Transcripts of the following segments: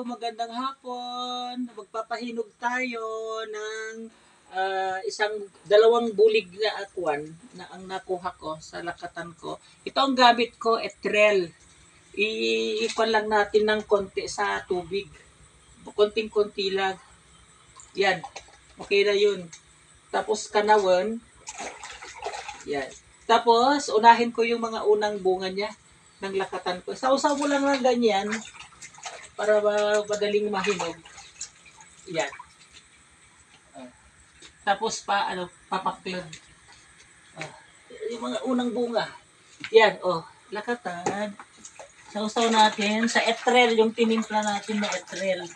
magandang hapon. Magpapahinog tayo ng dalawang bulig na akwan na ang nakuha ko sa lakatan ko. Ito ang gamit ko, etrel. Iikwan lang natin ng konti sa tubig. Konting-konti lang. Yan. Okay na yun. Tapos kanawan. Yan. Tapos, unahin ko yung mga unang bunga niya ng lakatan ko. Sausaw mo lang ng ganyan para madaling mahinog. Yan. Tapos papaklod. Yung mga unang bunga. Yan, lakatan. Sausaw natin sa etrel, yung tinimpla natin na etrel.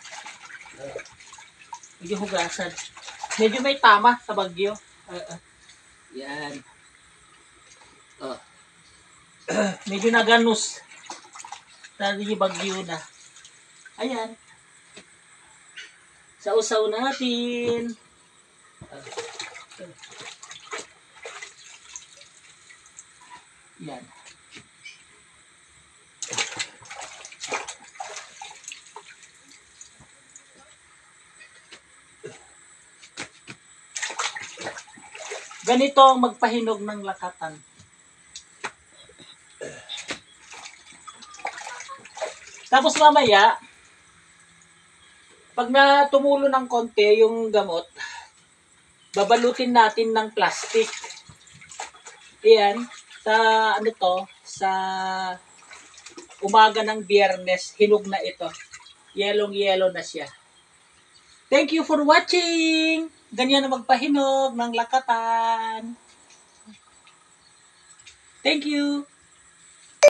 Medyo hugasan. Medyo may tama sa bagyo. Yan. Medyo naganus. Dahil yung bagyo na. Ayan. Sausaw natin. Yan. Ganito ang magpahinog ng lakatan. Tapos mamaya, pag tumulo ng konti yung gamot, babalutin natin ng plastic. Ayan, sa umaga ng Biyernes, hinog na ito. Yellow na siya. Thank you for watching! Ganyan na magpahinog ng lakatan. Thank you!